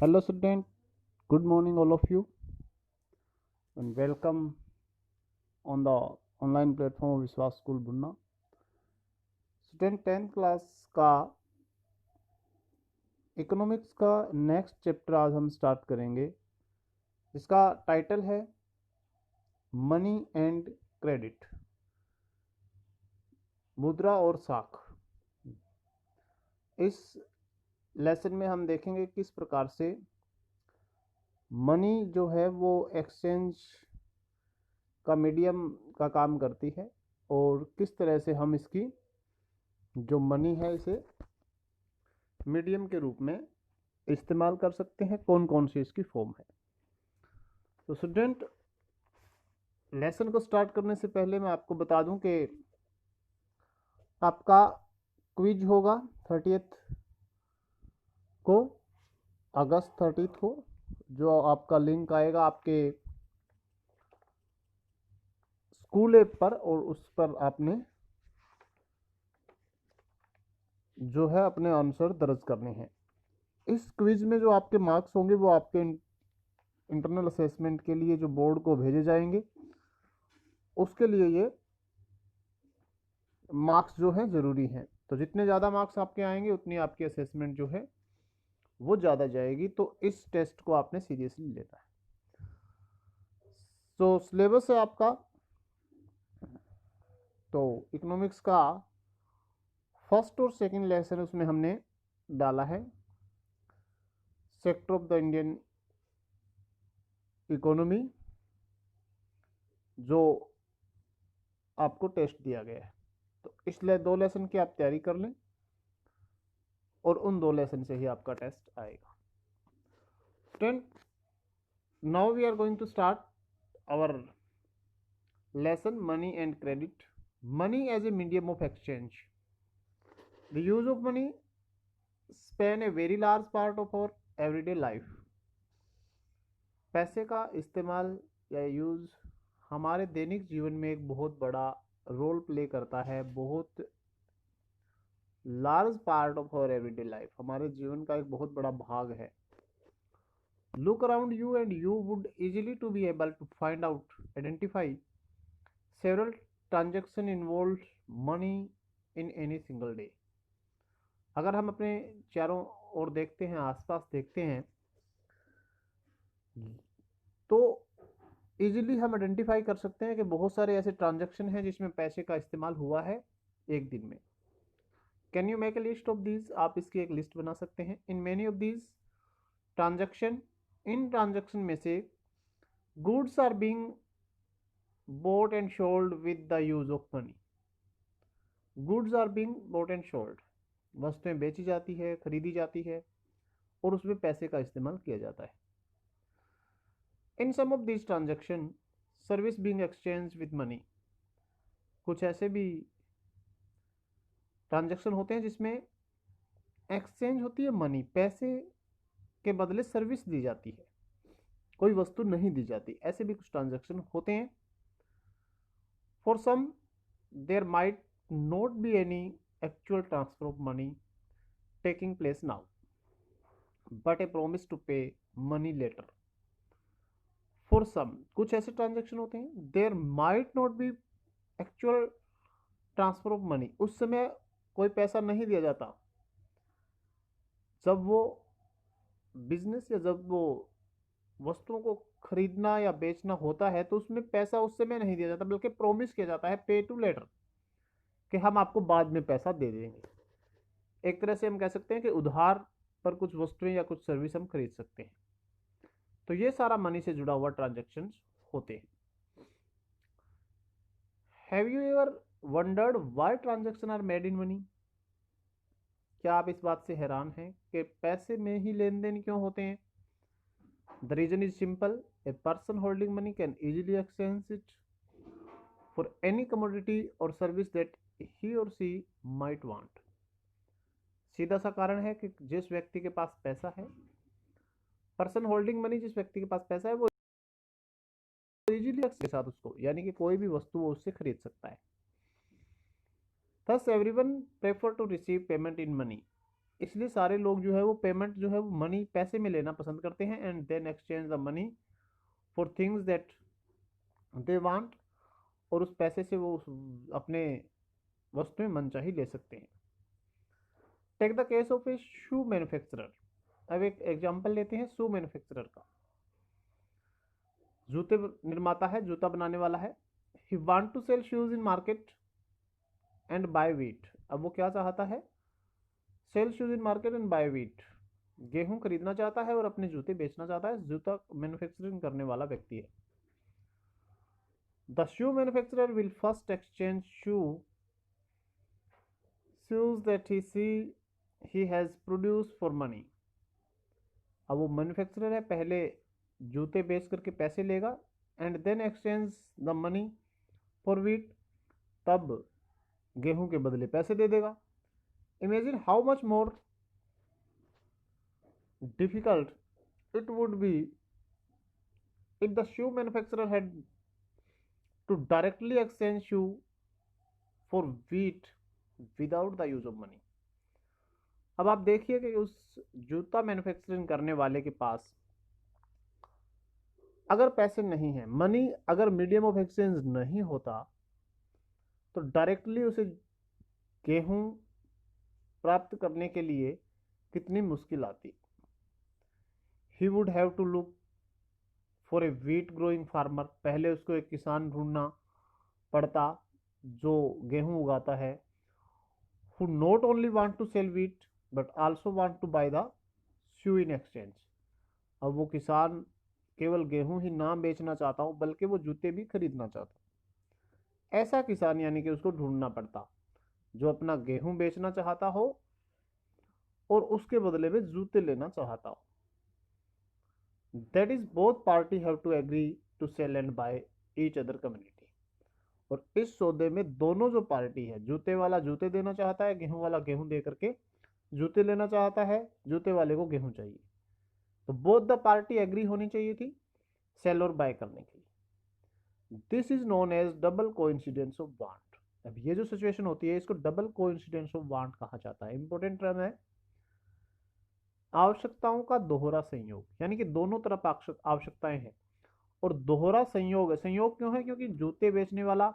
Hello, student. Good morning, all of you, and welcome on the online platform of विश्वास school बुन्ना. Student 10th class का economics का next chapter आज हम start करेंगे. इसका title है मनी एंड क्रेडिट, मुद्रा और साख. इस लेसन में हम देखेंगे किस प्रकार से मनी जो है वो एक्सचेंज का मीडियम का काम करती है और किस तरह से हम इसकी जो मनी है इसे मीडियम के रूप में इस्तेमाल कर सकते हैं, कौन कौन सी इसकी फॉर्म है. तो स्टूडेंट, लेसन को स्टार्ट करने से पहले मैं आपको बता दूं कि आपका क्विज होगा 30th को, अगस्त 30 को, जो आपका लिंक आएगा आपके स्कूल ऐप पर और उस पर आपने जो है अपने आंसर दर्ज करने हैं. इस क्विज में जो आपके मार्क्स होंगे वो आपके इंटरनल असेसमेंट के लिए जो बोर्ड को भेजे जाएंगे उसके लिए ये मार्क्स जो है ज़रूरी हैं. तो जितने ज़्यादा मार्क्स आपके आएंगे उतनी आपकी असेसमेंट जो है वो ज़्यादा जाएगी. तो इस टेस्ट को आपने सीरियसली लेना है. तो सिलेबस है आपका, तो इकोनॉमिक्स का फर्स्ट और सेकंड लेसन उसमें हमने डाला है sector of the Indian economy, जो आपको टेस्ट दिया गया है. तो इसलिए 2 लेसन की आप तैयारी कर लें और उन 2 लेसन से ही आपका टेस्ट आएगा. Student, now we are going to start our lesson money and credit. Money as a medium of exchange. The use of money spans a very large part of our everyday life. पैसे का इस्तेमाल या use हमारे दैनिक जीवन में एक बहुत बड़ा रोल प्ले करता है. बहुत large part of our everyday life, हमारे जीवन का एक बहुत बड़ा भाग है. Look around you and you would easily to be able to find out, identify several transaction involve money in any single day. अगर हम अपने चारों ओर देखते हैं, आसपास देखते हैं, तो इजीली हम आइडेंटिफाई कर सकते हैं कि बहुत सारे ऐसे ट्रांजैक्शन हैं जिसमें पैसे का इस्तेमाल हुआ है एक दिन में. Can you make a list of these. आप इसकी एक लिस्ट बना सकते हैं. In many of these transaction, इन ट्रांजैक्शन में से goods are being bought and sold with the use of money. Goods are being bought and sold, वस्तुएं बेची जाती है, खरीदी जाती है और उसमें पैसे का इस्तेमाल किया जाता है. In some of this transaction service being exchange with money. कुछ ऐसे भी ट्रांजैक्शन होते हैं जिसमें एक्सचेंज होती है मनी, पैसे के बदले सर्विस दी जाती है, कोई वस्तु नहीं दी जाती. ऐसे भी कुछ ट्रांजैक्शन होते हैं. For some, there might not be any actual transfer of money taking place now, but a promise to pay money later. For some, कुछ ऐसे ट्रांजेक्शन होते हैं, there might not be actual transfer of money. उस समय कोई पैसा नहीं दिया जाता. जब वो बिजनेस या जब वो वस्तुओं को खरीदना या बेचना होता है तो उसमें पैसा उस समय नहीं दिया जाता, बल्कि प्रॉमिस किया जाता है, पे टू लेटर, कि हम आपको बाद में पैसा दे देंगे. एक तरह से हम कह सकते हैं कि उधार पर कुछ वस्तुएं या कुछ सर्विस हम खरीद सकते हैं. तो ये सारा मनी से जुड़ा हुआ ट्रांजैक्शन होते हैं. Have you ever wondered why transaction are made in money. क्या आप इस बात से हैरान हैं कि पैसे में ही लेन देन क्यों होते हैं. The reason is simple. A person holding money can easily exchange it for any commodity or service that he or she might want. सीधा सा कारण है कि जिस व्यक्ति के पास पैसा है, पर्सन होल्डिंग मनी, जिस व्यक्ति के पास पैसा है वो इजीली के साथ उसको, यानी कि कोई भी वस्तु वो उससे खरीद सकता है. Thus everyone prefer to receive payment in money. इसलिए सारे लोग जो है वो पेमेंट जो है वो मनी पैसे में लेना पसंद करते हैं, and then exchange the money for things that they want, और उस पैसे से वो अपने वस्तुएं मनचाही ले सकते हैं। Take the case of a shoe manufacturer. अब एक एग्जांपल लेते हैं शू मैन्युफैक्चरर का। जूते निर्माता है, जूता बनाने वाला है। He want to sell shoes in market and buy wheat. अब वो क्या चाहता है? Sell shoes in market and buy wheat. गेहूं खरीदना चाहता है और अपने जूते बेचना चाहता है। जूता मैन्युफैक्चरिंग करने वाला व्यक्ति है। The shoe manufacturer will first exchange shoes that he has produced for money। अब वो मैन्युफैक्चरर है, पहले जूते बेच करके पैसे लेगा, and then exchange the money for wheat, तब गेहूं के बदले पैसे दे देगा। Imagine how much more difficult it would be if the shoe manufacturer had to directly exchange shoe for wheat without the use of money। अब आप देखिए कि उस जूता मैन्युफैक्चरिंग करने वाले के पास अगर पैसे नहीं है, मनी अगर मीडियम ऑफ एक्सचेंज नहीं होता, तो डायरेक्टली उसे गेहूं प्राप्त करने के लिए कितनी मुश्किल आती। He would have to look for a wheat growing farmer. पहले उसको एक किसान ढूंढना पड़ता जो गेहूं उगाता है। who not only want to sell wheat but also want to buy the shoe in exchange। अब वो किसान केवल गेहूं ही ना बेचना चाहता हो, बल्कि वो जूते भी खरीदना चाहता। ऐसा किसान यानी कि उसको ढूंढना पड़ता जो अपना गेहूं बेचना चाहता हो और उसके बदले में जूते लेना चाहता हो। That is both party have to agree to sell and buy each other community. और इस सौदे में दोनों जो पार्टी है, जूते वाला जूते देना चाहता है, गेहूं वाला गेहूं दे करके जूते लेना चाहता है, जूते वाले को गेहूं चाहिए, तो बोथ द पार्टी एग्री होनी चाहिए थी सेल और बाय करने के लिए। This is known as double coincidence of want. अब ये जो सिचुएशन होती है इसको डबल कोइंसिडेंस ऑफ वांट कहा जाता है। इंपॉर्टेंट टर्म है आवश्यकताओं का दोहरा संयोग, यानी कि दोनों तरफ आवश्यकताएं हैं और दोहरा संयोग है। संयोग क्यों है? क्योंकि जूते बेचने वाला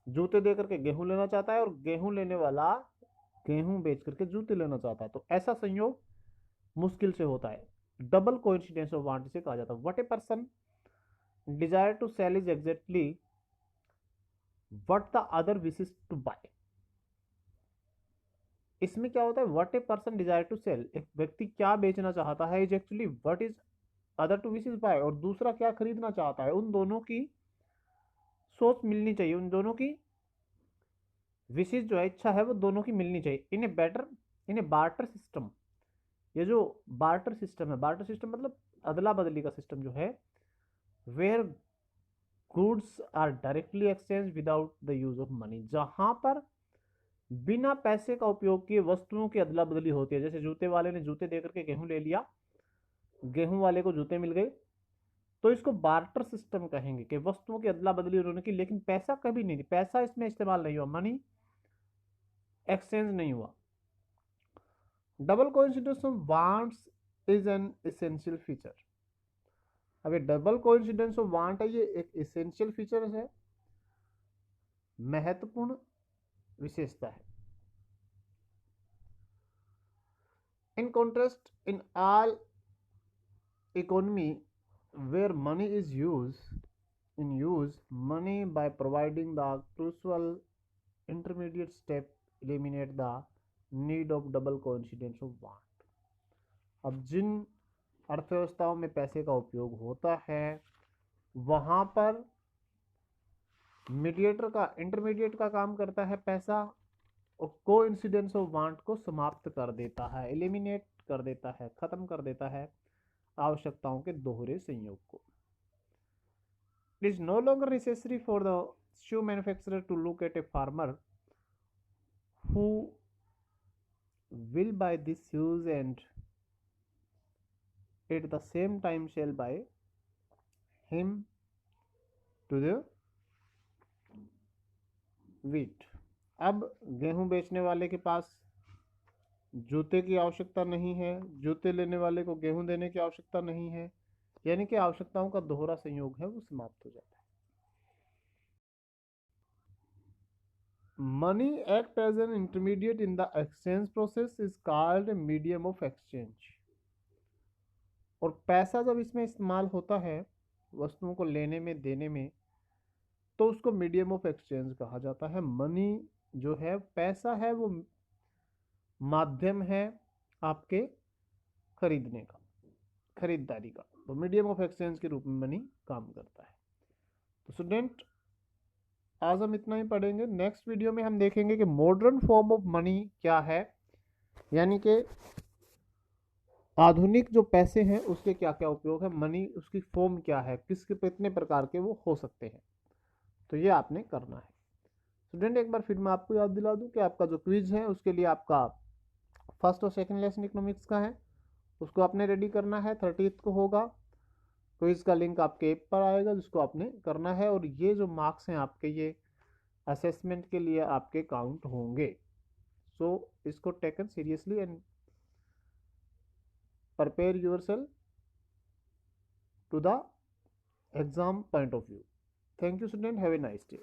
जूते दे करके गेहूं लेना चाहता है और गेहूं लेने वाला गेहूं बेच करके जूते लेना चाहता है, तो ऐसा संयोग मुश्किल से होता है। डबल कोइंसिडेंस ऑफ वांट इसे कहा जाता है। What a person desire to sell is exactly what the other wishes to buy. इसमें क्या होता है? What a person desire to sell, एक व्यक्ति क्या बेचना चाहता है, is actually what is other to wishes buy, और दूसरा क्या खरीदना चाहता है। उन दोनों की सोच मिलनी चाहिए, उन दोनों की विशेष जो है इच्छा है वो दोनों की मिलनी चाहिए। In a barter system. ये जो बार्टर सिस्टम है, बार्टर सिस्टम मतलब अदला बदली का सिस्टम जो है, where goods are directly exchange without the use of money, जहां पर बिना पैसे का उपयोग किए वस्तुओं की अदला बदली होती है। जैसे जूते वाले ने जूते देकर के गेहूं ले लिया, गेहूं वाले को जूते मिल गए, तो इसको बार्टर सिस्टम कहेंगे कि वस्तुओं की अदला बदली उन्होंने की, लेकिन पैसा कभी नहीं, पैसा इसमें इस्तेमाल नहीं हुआ, मनी एक्सचेंज नहीं हुआ। Double coincidence of wants is an essential feature. अब ये डबल कोइंसिडेंस ऑफ वांट है, ये एक एसेंशियल फीचर है, महत्वपूर्ण विशेषता है। In contrast, in all economy where money is used money by providing the crucial intermediate step eliminate the need of double coincidence of want। अब जिन अर्थव्यवस्थाओं में पैसे का उपयोग होता है वहां पर इंटरमीडिएट का काम करता है पैसा, और कोइंसिडेंस ऑफ वांट को समाप्त कर देता है, एलिमिनेट कर देता है, खत्म कर देता है आवश्यकताओं के दोहरे संयोग को। It is no longer necessary for the shoe manufacturer to look at a farmer who will buy these shoes and at the same time shall buy him to the wheat। अब गेहूं बेचने वाले के पास जूते की आवश्यकता नहीं है, जूते लेने वाले को गेहूं देने की आवश्यकता नहीं है, यानी कि आवश्यकताओं का दोहरा संयोग है वो समाप्त हो जाता है। Money act as an intermediate in the exchange process is called medium of exchange. और पैसा जब इसमें इस्तेमाल होता है वस्तुओं को लेने में देने में, तो उसको मीडियम ऑफ एक्सचेंज कहा जाता है। मनी जो है, पैसा है, वो माध्यम है आपके खरीदने का, खरीदारी का, तो मीडियम ऑफ एक्सचेंज के रूप में मनी काम करता है। तो स्टूडेंट, आज हम इतना ही पढ़ेंगे। नेक्स्ट वीडियो में हम देखेंगे कि मॉडर्न फॉर्म ऑफ मनी क्या है, यानी कि आधुनिक जो पैसे हैं उसके क्या क्या उपयोग है, मनी उसकी फॉर्म क्या है, कितने प्रकार के वो हो सकते हैं, तो ये आपने करना है। स्टूडेंट, एक बार फिर मैं आपको याद दिला दूं कि आपका जो क्विज है उसके लिए आपका फर्स्ट और सेकंड लेसन इकोनॉमिक्स का है, उसको आपने रेडी करना है। 30th को होगा। क्विज का लिंक आपके ऐप पर आएगा जिसको आपने करना है, और ये जो मार्क्स हैं आपके, ये असेसमेंट के लिए आपके काउंट होंगे। सो इसको taken seriously and prepare yourself to the exam point of view. Thank you, student. Have a nice day.